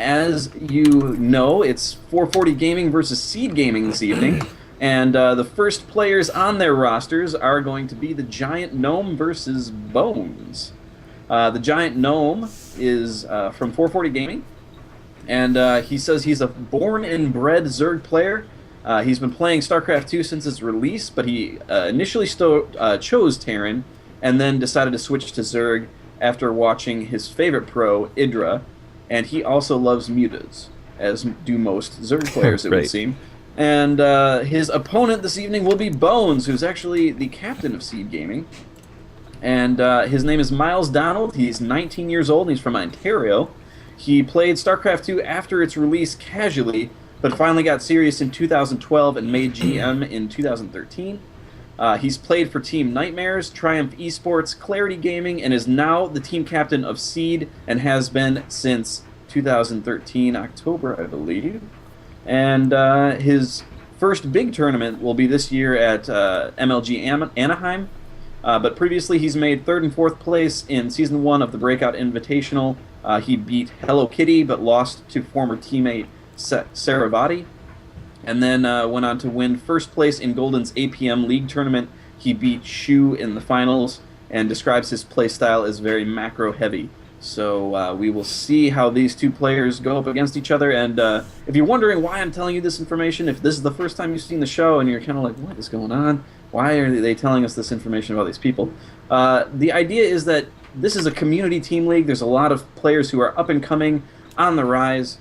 as you know, it's 440 Gaming versus Seed Gaming this evening, and the first players on their rosters are going to be the Giant Gnome versus Bones. The Giant Gnome is from 440 Gaming, and he says he's a born and bred Zerg player. He's been playing StarCraft 2 since its release, but he initially chose Terran, and then decided to switch to Zerg after watching his favorite pro, Idra, and he also loves mutas, as do most Zerg players, it Right. would seem. And his opponent this evening will be Bones, who's actually the captain of Seed Gaming. And his name is Miles Donald. He's 19 years old, and he's from Ontario. He played StarCraft 2 after its release casually, but finally got serious in 2012 and made GM in 2013. He's played for Team Nightmares, Triumph Esports, Clarity Gaming, and is now the team captain of Seed, and has been since 2013, October, I believe. And his first big tournament will be this year at MLG Anaheim. But previously he's made 3rd and 4th place in Season 1 of the Breakout Invitational. He beat Hello Kitty, but lost to former teammate Saravati. And then went on to win 1st place in Golden's APM League tournament. He beat Shu in the finals, and describes his playstyle as very macro-heavy. So we will see how these two players go up against each other. And if you're wondering why I'm telling you this information, if this is the first time you've seen the show and you're kind of like, what is going on? Why are they telling us this information about these people? The idea is that this is a community team league. There's a lot of players who are up and coming, on the rise,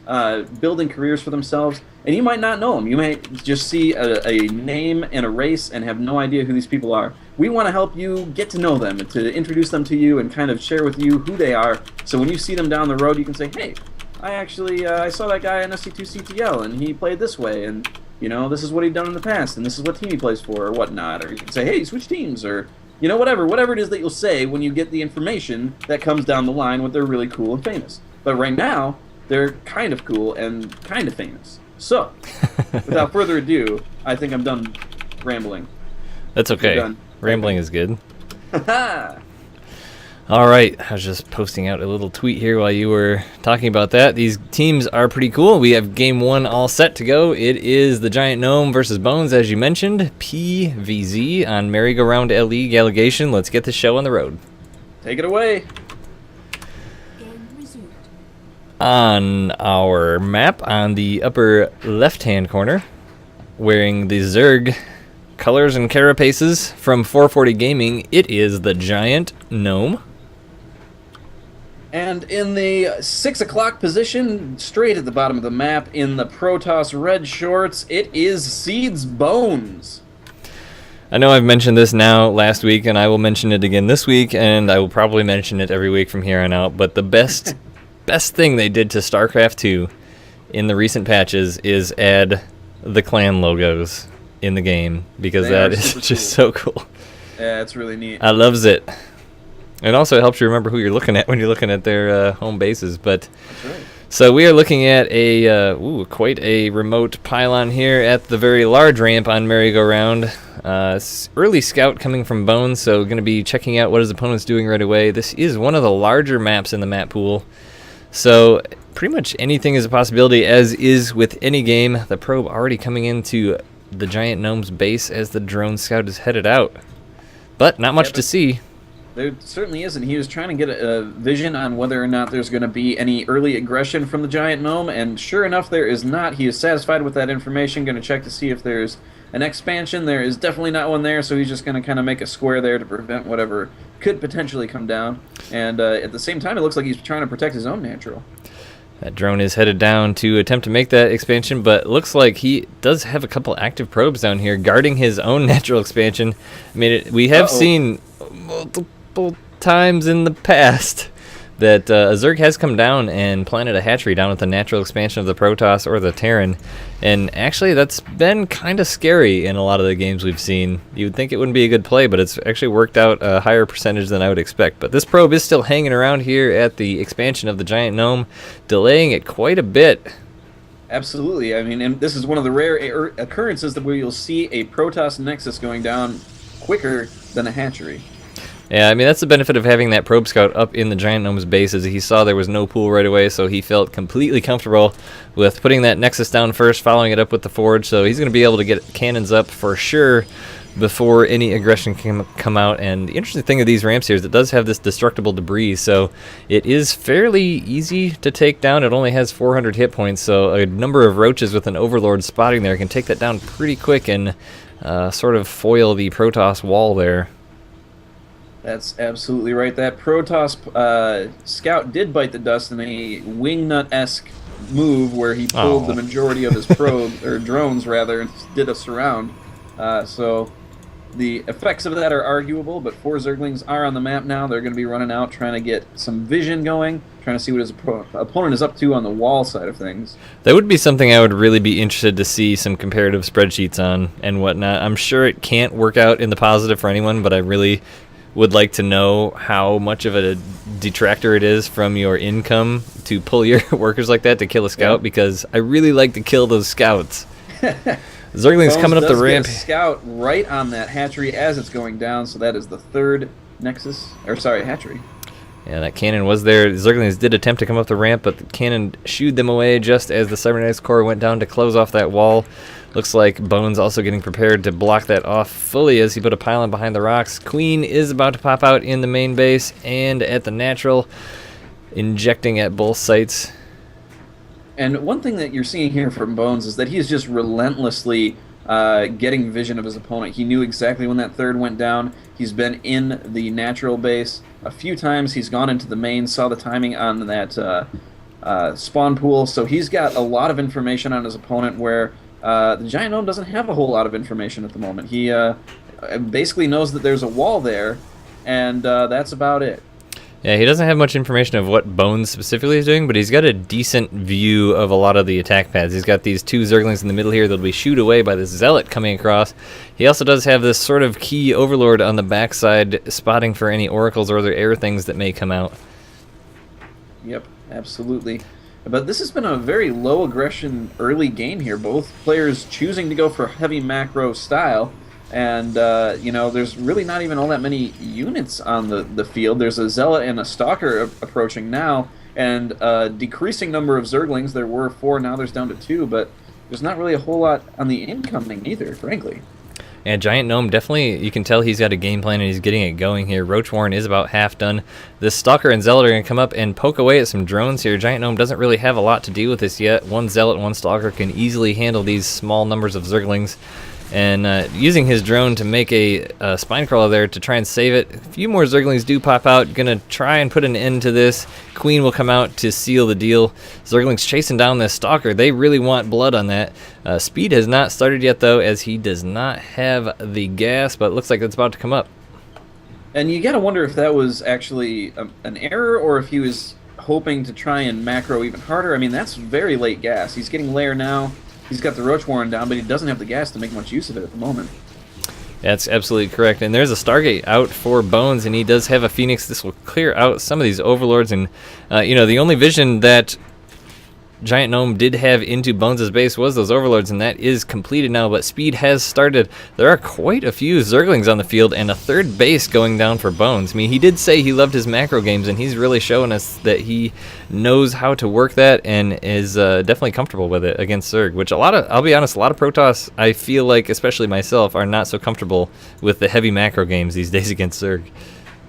building careers for themselves, and you might not know them. You might just see a name and a race and have no idea who these people are. We want to help you get to know them and to introduce them to you and kind of share with you who they are, so when you see them down the road, you can say, hey, I saw that guy in SC2CTL, and he played this way, and you know, this is what he'd done in the past, and this is what team he plays for, or whatnot. Or you can say, hey, switch teams, or you know, whatever it is that you'll say when you get the information that comes down the line when they're really cool and famous. But right now, they're kind of cool and kind of famous. So, without further ado, I think I'm done rambling. That's okay. Done. Rambling is good. Ha All right, I was just posting out a little tweet here while you were talking about that. These teams are pretty cool. We have Game 1 all set to go. It is the Giant Gnome versus Bones, as you mentioned. PVZ on Merry-Go-Round LE Gallegation. Let's get the show on the road. Take it away. On our map, on the upper left-hand corner, wearing the Zerg colors and carapaces from 440 Gaming, it is the Giant Gnome. And in the 6 o'clock position, straight at the bottom of the map, in the Protoss red shorts, it is Seed's Bones. I know I've mentioned this now last week, and I will mention it again this week, and I will probably mention it every week from here on out, but the best thing they did to StarCraft 2 in the recent patches is add the clan logos in the game, because that is just so cool. Yeah, it's really neat. I loves it. And also it helps you remember who you're looking at when you're looking at their home bases. But That's right. so we are looking at a quite a remote pylon here at the very large ramp on Merry-Go-Round. Early scout coming from Bones, so going to be checking out what his opponent's doing right away. This is one of the larger maps in the map pool, so pretty much anything is a possibility, as is with any game. The probe already coming into the Giant Gnome's base as the drone scout is headed out, but not much to see. There certainly isn't. He was trying to get a vision on whether or not there's going to be any early aggression from the Giant Gnome, and sure enough, there is not. He is satisfied with that information, going to check to see if there's an expansion. There is definitely not one there, so he's just going to kind of make a square there to prevent whatever could potentially come down. And at the same time, it looks like he's trying to protect his own natural. That drone is headed down to attempt to make that expansion, but looks like he does have a couple active probes down here guarding his own natural expansion. I mean, we have seen multiple times in the past that a Zerg has come down and planted a hatchery down at the natural expansion of the Protoss or the Terran, and actually that's been kind of scary in a lot of the games we've seen. You would think it wouldn't be a good play, but it's actually worked out a higher percentage than I would expect. But this probe is still hanging around here at the expansion of the Giant Gnome, delaying it quite a bit. Absolutely. I mean, and this is one of the rare occurrences that where you'll see a Protoss Nexus going down quicker than a hatchery. Yeah, I mean, that's the benefit of having that probe scout up in the Giant Gnome's base, is he saw there was no pool right away, so he felt completely comfortable with putting that Nexus down first, following it up with the Forge, so he's going to be able to get cannons up for sure before any aggression can come out. And the interesting thing of these ramps here is it does have this destructible debris, so it is fairly easy to take down. It only has 400 hit points, so a number of roaches with an Overlord spotting there can take that down pretty quick and sort of foil the Protoss wall there. That's absolutely right. That Protoss scout did bite the dust in a wingnut-esque move where he pulled the majority of his probe, or drones rather, and did a surround. So the effects of that are arguable, but 4 Zerglings are on the map now. They're going to be running out, trying to get some vision going, trying to see what his opponent is up to on the wall side of things. That would be something I would really be interested to see some comparative spreadsheets on and whatnot. I'm sure it can't work out in the positive for anyone, but I really would like to know how much of a detractor it is from your income to pull your workers like that to kill a scout, because I really like to kill those scouts. Zergling's coming up the ramp. Get a scout right on that hatchery as it's going down, so that is the 3rd Nexus, or sorry, hatchery. Yeah, that cannon was there. Zerglings did attempt to come up the ramp, but the cannon shooed them away just as the Cybernetics Core went down to close off that wall. Looks like Bones also getting prepared to block that off fully as he put a pylon behind the rocks. Queen is about to pop out in the main base and at the natural, injecting at both sites. And one thing that you're seeing here from Bones is that he is just relentlessly getting vision of his opponent. He knew exactly when that 3rd went down. He's been in the natural base a few times. He's gone into the main, saw the timing on that spawn pool. So he's got a lot of information on his opponent where the Giant Gnome doesn't have a whole lot of information at the moment. He basically knows that there's a wall there, and that's about it. Yeah, he doesn't have much information of what Bones specifically is doing, but he's got a decent view of a lot of the attack paths. He's got these 2 Zerglings in the middle here that'll be shooed away by this Zealot coming across. He also does have this sort of key Overlord on the backside, spotting for any oracles or other air things that may come out. Yep, absolutely. But this has been a very low aggression early game here. Both players choosing to go for heavy macro style. And, you know, there's really not even all that many units on the field. There's a Zealot and a Stalker approaching now, and a decreasing number of Zerglings. There were 4, now there's down to 2, but there's not really a whole lot on the incoming either, frankly. And Giant Gnome, definitely, you can tell he's got a game plan and he's getting it going here. Roach Warren is about half done. This Stalker and Zealot are going to come up and poke away at some drones here. Giant Gnome doesn't really have a lot to deal with this yet. 1 Zealot, 1 Stalker can easily handle these small numbers of Zerglings. And using his drone to make a spine crawler there to try and save it. A few more Zerglings do pop out. Gonna try and put an end to this. Queen will come out to seal the deal. Zerglings chasing down this Stalker. They really want blood on that. Speed has not started yet, though, as he does not have the gas, but it looks like it's about to come up. And you gotta wonder if that was actually an error, or if he was hoping to try and macro even harder. I mean, that's very late gas. He's getting lair now. He's got the Roach Warren down, but he doesn't have the gas to make much use of it at the moment. That's absolutely correct. And there's a Stargate out for Bones, and he does have a Phoenix. This will clear out some of these Overlords. And, you know, the only vision that Giant Gnome did have into Bones' base was those Overlords, and that is completed now, but speed has started. There are quite a few Zerglings on the field, and a 3rd base going down for Bones. I mean, he did say he loved his macro games, and he's really showing us that he knows how to work that and is definitely comfortable with it against Zerg, which I'll be honest, a lot of Protoss, I feel like, especially myself, are not so comfortable with the heavy macro games these days against Zerg.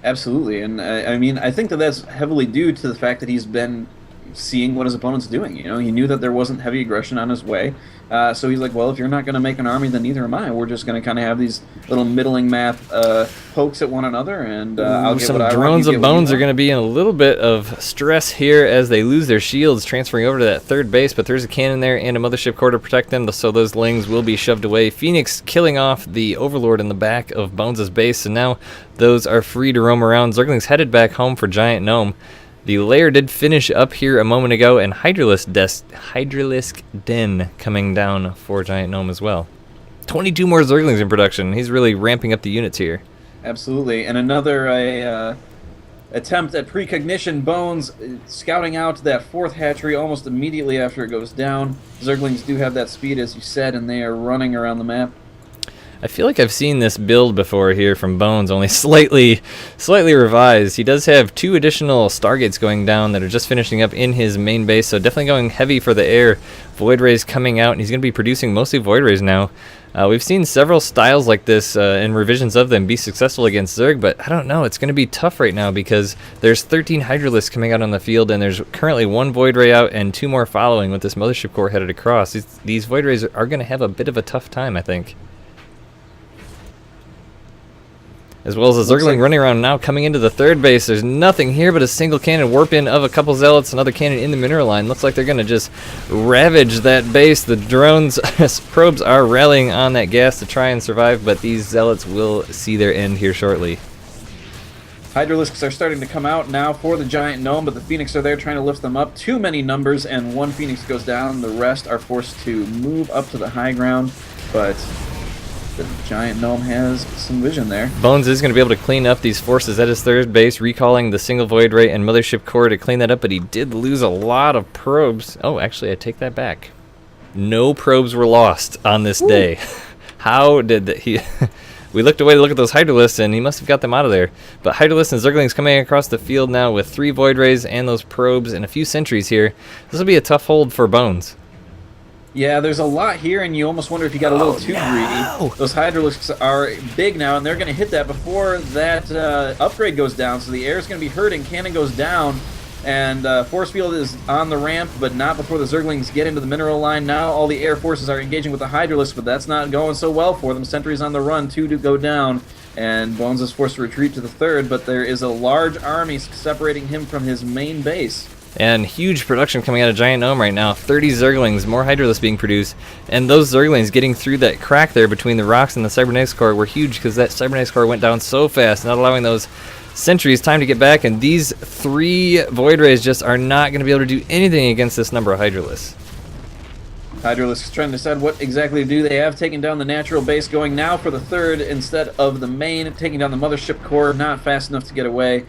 Absolutely, and I mean, I think that that's heavily due to the fact that he's been seeing what his opponent's doing. You know, he knew that there wasn't heavy aggression on his way, so he's like, well, if you're not going to make an army, then neither am I. We're just going to kind of have these little middling map pokes at one another, and I'll get some what I want. drones of Bones are going to be in a little bit of stress here as they lose their shields, transferring over to that 3rd base, but there's a cannon there and a mothership core to protect them, so those lings will be shoved away. Phoenix killing off the Overlord in the back of Bones' base, so now those are free to roam around. Zerglings headed back home for Giant Gnome. The lair did finish up here a moment ago, and Hydralisk Den coming down for Giant Gnome as well. 22 more Zerglings in production. He's really ramping up the units here. Absolutely. And another attempt at precognition. Bones scouting out that 4th hatchery almost immediately after it goes down. Zerglings do have that speed, as you said, and they are running around the map. I feel like I've seen this build before here from Bones, only slightly revised. He does have 2 additional Stargates going down that are just finishing up in his main base, so definitely going heavy for the air. Void Rays coming out, and he's going to be producing mostly Void Rays now. We've seen several styles like this and revisions of them be successful against Zerg, but I don't know. It's going to be tough right now because there's 13 Hydralisks coming out on the field, and there's currently 1 Void Ray out and 2 more following with this Mothership Core headed across. These Void Rays are going to have a bit of a tough time, I think. As well as a Zergling running around now, coming into the 3rd base. There's nothing here but a single cannon warp in of a couple Zealots, another cannon in the mineral line. Looks like they're going to just ravage that base. The drones, probes are rallying on that gas to try and survive, but these Zealots will see their end here shortly. Hydralisks are starting to come out now for the Giant Gnome, but the Phoenix are there trying to lift them up. Too many numbers, and 1 Phoenix goes down. The rest are forced to move up to the high ground, but the Giant Gnome has some vision there. Bones is going to be able to clean up these forces at his 3rd base, recalling the single Void Ray and Mothership Core to clean that up, but he did lose a lot of probes. Oh, actually, I take that back. No probes were lost on this day. How did he... We looked away to look at those Hydralisks, and he must have got them out of there. But Hydralisks and Zerglings coming across the field now with 3 Void Rays and those probes and a few sentries here. This will be a tough hold for Bones. Yeah, there's a lot here, and you almost wonder if you got a little too greedy. Those Hydralisks are big now, and they're going to hit that before that upgrade goes down, so the air is going to be hurting. Cannon goes down, and Force Field is on the ramp, but not before the Zerglings get into the mineral line. Now all the air forces are engaging with the Hydralisks, but that's not going so well for them. Sentries on the run, 2 to go down, and Bones is forced to retreat to the 3rd, but there is a large army separating him from his main base. And huge production coming out of Giant Gnome right now. 30 Zerglings, more Hydralisks being produced. And those Zerglings getting through that crack there between the rocks and the Cybernetics Core were huge because that Cybernetics Core went down so fast, not allowing those sentries time to get back. And these 3 Void Rays just are not going to be able to do anything against this number of Hydralisks. Hydralisks trying to decide what exactly do they have. Taking down the natural base, going now for the 3rd instead of the main. Taking down the Mothership Core, not fast enough to get away.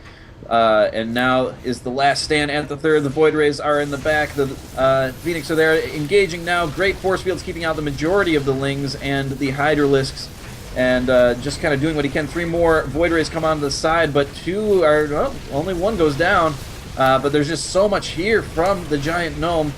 And now is the last stand at the 3rd. The Void Rays are in the back. The Phoenix are there engaging now. Great force fields keeping out the majority of the Lings and the Hydralisks. And just kind of doing what he can. 3 more Void Rays come onto the side, but 2 are... Well, only 1 goes down. But there's just so much here from the Giant Gnome.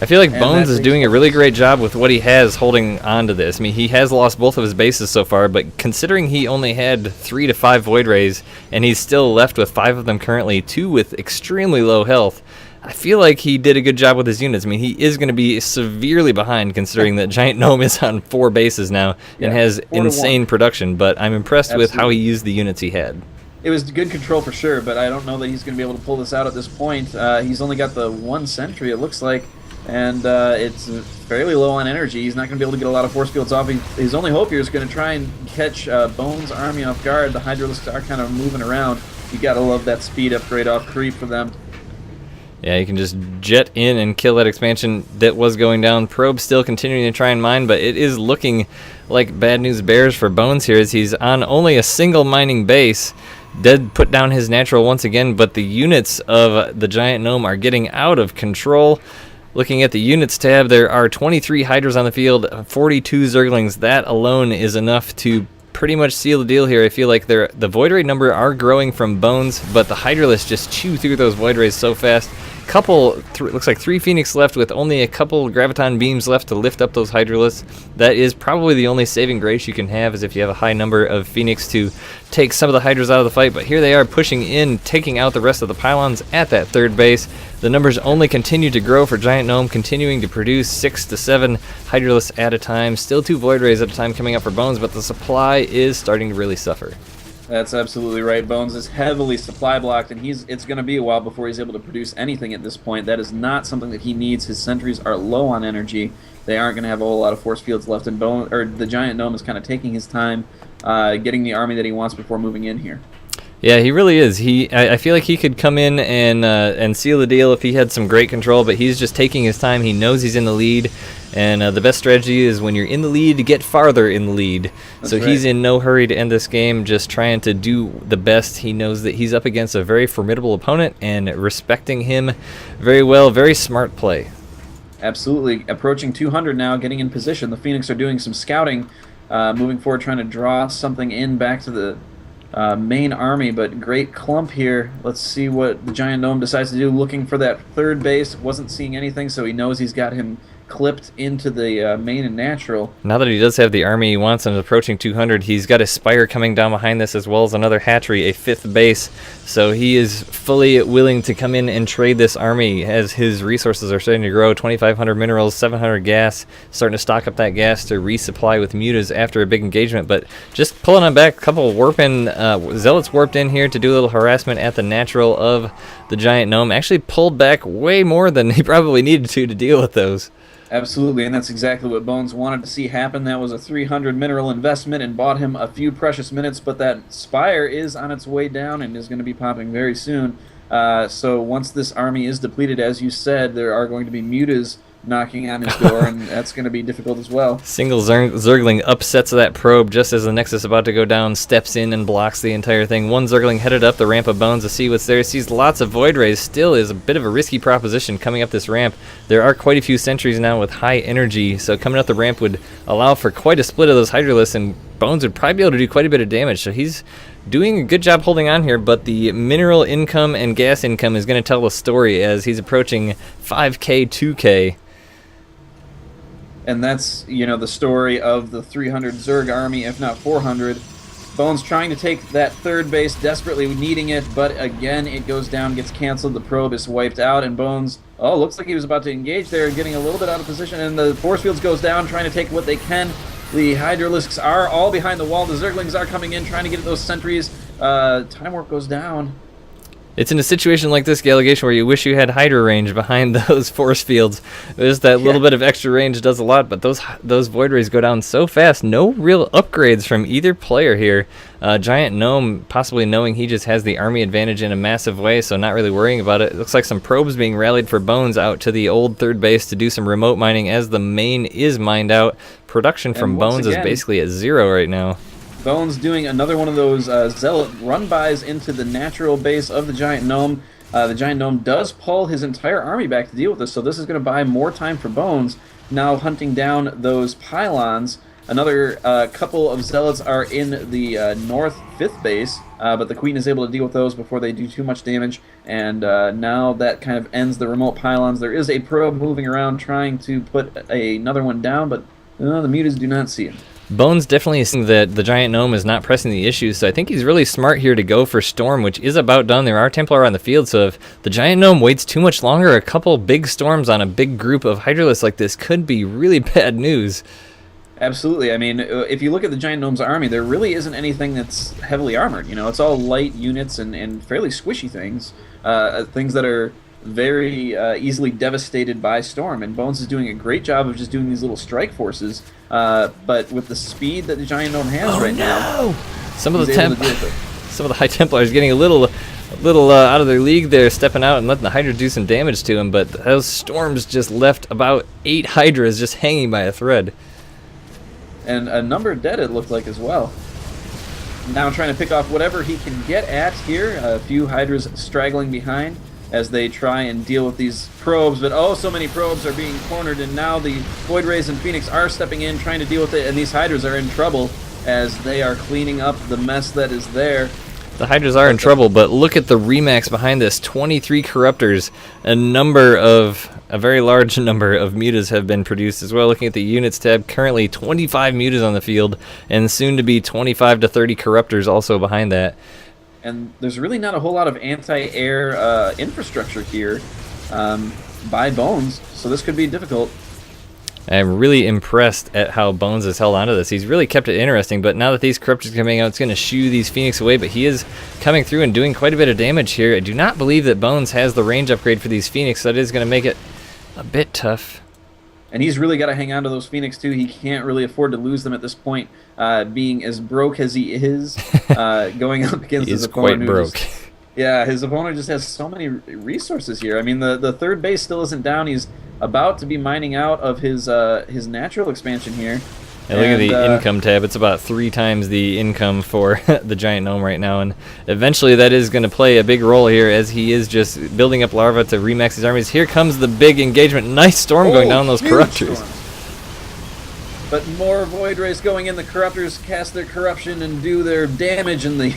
I feel like Bones is doing a really great job with what he has holding on to this. I mean, he has lost both of his bases so far, but considering he only had 3 to 5 Void Rays, and he's still left with 5 of them currently, 2 with extremely low health, I feel like he did a good job with his units. I mean, he is going to be severely behind considering that Giant Gnome is on 4 bases now and has insane production, but I'm impressed with how he used the units he had. It was good control for sure, but I don't know that he's going to be able to pull this out at this point. He's only got the 1 sentry, it looks like. And it's fairly low on energy. He's not going to be able to get a lot of force fields off. His only hope here is going to try and catch Bones' army off guard. The Hydralisks are kind of moving around. You got to love that speed upgrade off creep for them. Yeah, you can just jet in and kill that expansion that was going down. Probe still continuing to try and mine, but it is looking like bad news bears for Bones here as he's on only a single mining base. Dead put down his natural once again, but the units of the Giant Gnome are getting out of control. Looking at the units tab, there are 23 Hydras on the field, 42 Zerglings. That alone is enough to pretty much seal the deal here. I feel like the Void Ray number are growing from Bones, but the Hydralisks just chew through those Void Rays so fast. Looks like 3 Phoenix left with only a couple Graviton beams left to lift up those Hydralisks. That is probably the only saving grace you can have, is if you have a high number of Phoenix to take some of the Hydras out of the fight. But here they are pushing in, taking out the rest of the pylons at that 3rd base. The numbers only continue to grow for Giant Gnome, continuing to produce 6 to 7 Hydralisks at a time. Still 2 Void Rays at a time coming up for Bones, but the supply is starting to really suffer. That's absolutely right. Bones is heavily supply blocked, and it's going to be a while before he's able to produce anything at this point. That is not something that he needs. His sentries are low on energy. They aren't going to have a whole lot of force fields left, and the Giant Gnome is kind of taking his time getting the army that he wants before moving in here. Yeah, he really is. I feel like he could come in and seal the deal if he had some great control, but he's just taking his time. He knows he's in the lead, and the best strategy is when you're in the lead to get farther in the lead. So he's in no hurry to end this game, just trying to do the best. He knows that he's up against a very formidable opponent and respecting him very well. Very smart play. Absolutely. Approaching 200 now, getting in position. The Phoenix are doing some scouting moving forward, trying to draw something in back to the main army, but great clump here. Let's see what the Giant Gnome decides to do, looking for that third base. Wasn't seeing anything, so he knows he's got him clipped into the main and natural. Now that he does have the army he wants and is approaching 200, he's got a spire coming down behind this as well as another hatchery, a 5th base. So he is fully willing to come in and trade this army as his resources are starting to grow. 2,500 minerals, 700 gas, starting to stock up that gas to resupply with mutas after a big engagement. But just pulling on back, a couple warping zealots warped in here to do a little harassment at the natural of the Giant Gnome. Actually pulled back way more than he probably needed to deal with those. Absolutely, and that's exactly what Bones wanted to see happen. That was a 300 mineral investment and bought him a few precious minutes, but that Spire is on its way down and is going to be popping very soon. So once this army is depleted, as you said, there are going to be mutas knocking on his door, and that's going to be difficult as well. Single Zergling upsets that probe just as the Nexus is about to go down, steps in and blocks the entire thing. One Zergling headed up the ramp of Bones to see what's there. Sees lots of Void Rays. Still is a bit of a risky proposition coming up this ramp. There are quite a few sentries now with high energy, so coming up the ramp would allow for quite a split of those Hydralisks, and Bones would probably be able to do quite a bit of damage. So he's doing a good job holding on here, but the mineral income and gas income is going to tell a story as he's approaching 5K, 2K. And that's, you know, the story of the 300 Zerg army, if not 400. Bones trying to take that third base, desperately needing it, but again, it goes down, gets canceled, the probe is wiped out, and Bones, oh, looks like he was about to engage there, getting a little bit out of position, and the force fields goes down, trying to take what they can. The Hydralisks are all behind the wall, the Zerglings are coming in, trying to get at those sentries. Time warp goes down. It's in a situation like this, Gallegation, where you wish you had Hydra range behind those force fields. There's that little bit of extra range does a lot, but those Void Rays go down so fast. No real upgrades from either player here. Giant Gnome possibly knowing he just has the army advantage in a massive way, so not really worrying about it. It looks like some probes being rallied for Bones out to the old third base to do some remote mining as the main is mined out. Production from Bones is basically at 0 right now. Bones doing another one of those zealot run-bys into the natural base of the Giant Gnome. The Giant Gnome does pull his entire army back to deal with this, so this is going to buy more time for Bones. Now hunting down those pylons. Another couple of zealots are in the north 5th base, but the Queen is able to deal with those before they do too much damage. And now that kind of ends the remote pylons. There is a probe moving around trying to put another one down, but the mutas do not see him. Bones definitely seeing that the Giant Gnome is not pressing the issues, so I think he's really smart here to go for Storm, which is about done. There are Templar on the field, so if the Giant Gnome waits too much longer, a couple big Storms on a big group of Hydralisks like this could be really bad news. Absolutely. I mean, if you look at the Giant Gnome's army, there really isn't anything that's heavily armored. You know, it's all light units and fairly squishy things, things that are very easily devastated by Storm, and Bones is doing a great job of just doing these little strike forces, but with the speed that the Giant Gnome has now, some of the High Templars getting a little out of their league there, stepping out and letting the Hydra do some damage to him, but those Storms just left about 8 Hydras just hanging by a thread. And a number dead, it looked like, as well. Now trying to pick off whatever he can get at here, a few Hydras straggling behind as they try and deal with these probes, but oh, so many probes are being cornered, and now the Void Rays and Phoenix are stepping in, trying to deal with it, and these Hydras are in trouble as they are cleaning up the mess that is there. The Hydras are in trouble, but look at the Remax behind this. 23 Corruptors. A very large number of mutas have been produced as well. Looking at the units tab, currently 25 mutas on the field, and soon to be 25 to 30 Corruptors also behind that. And there's really not a whole lot of anti-air infrastructure here by Bones, so this could be difficult. I'm really impressed at how Bones has held onto this. He's really kept it interesting, but now that these Corruptors are coming out, it's going to shoo these Phoenix away, but he is coming through and doing quite a bit of damage here. I do not believe that Bones has the range upgrade for these Phoenix, so that is going to make it a bit tough. And he's really got to hang on to those Phoenix, too. He can't really afford to lose them at this point, being as broke as he is, going up against his opponent. He is quite broke. Yeah, his opponent just has so many resources here. I mean, the third base still isn't down. He's about to be mining out of his natural expansion here. And look at the income tab. It's about 3 times the income for the Giant Gnome right now. And eventually that is going to play a big role here as he is just building up larvae to remax his armies. Here comes the big engagement. Nice storm going down those Corruptors. But more Void Rays going in. The Corruptors cast their corruption and do their damage, and the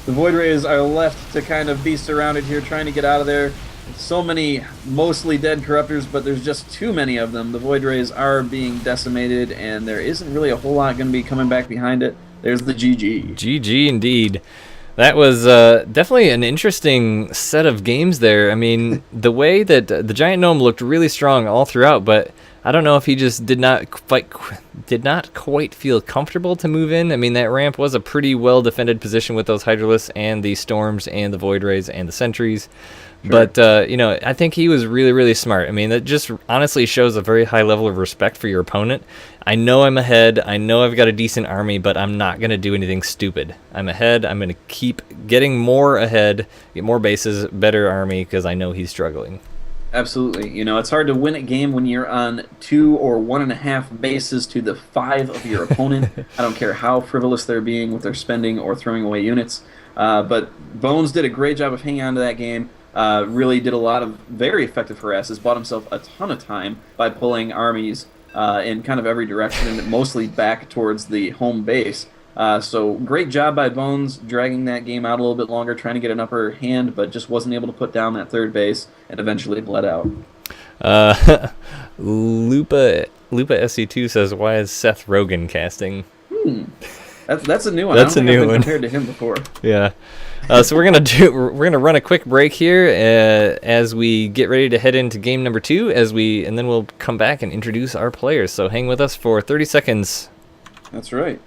the Void Rays are left to kind of be surrounded here, trying to get out of there. So many mostly dead Corruptors, but there's just too many of them. The Void Rays are being decimated, and there isn't really a whole lot going to be coming back behind it. There's the GG. GG indeed. That was definitely an interesting set of games there. I mean, the way that the Giant Gnome looked really strong all throughout, but I don't know if he just did not quite feel comfortable to move in. I mean, that ramp was a pretty well-defended position with those Hydralisks and the Storms and the Void Rays and the Sentries. Sure. But, you know, I think he was really, really smart. I mean, that just honestly shows a very high level of respect for your opponent. I know I'm ahead. I know I've got a decent army, but I'm not going to do anything stupid. I'm ahead. I'm going to keep getting more ahead, get more bases, better army, because I know he's struggling. Absolutely. You know, it's hard to win a game when you're on 2 or 1.5 bases to the 5 of your opponent. I don't care how frivolous they're being with their spending or throwing away units. But Bones did a great job of hanging on to that game. Really did a lot of very effective harasses, bought himself a ton of time by pulling armies in kind of every direction, and mostly back towards the home base. So great job by Bones, dragging that game out a little bit longer, trying to get an upper hand, but just wasn't able to put down that third base, and eventually bled out. Lupa SC2 says, "Why is Seth Rogen casting?" That's a new one. That's a new one compared to him before. Yeah. So we're gonna run a quick break here as we get ready to head into game number 2, and then we'll come back and introduce our players. So hang with us for 30 seconds. That's right.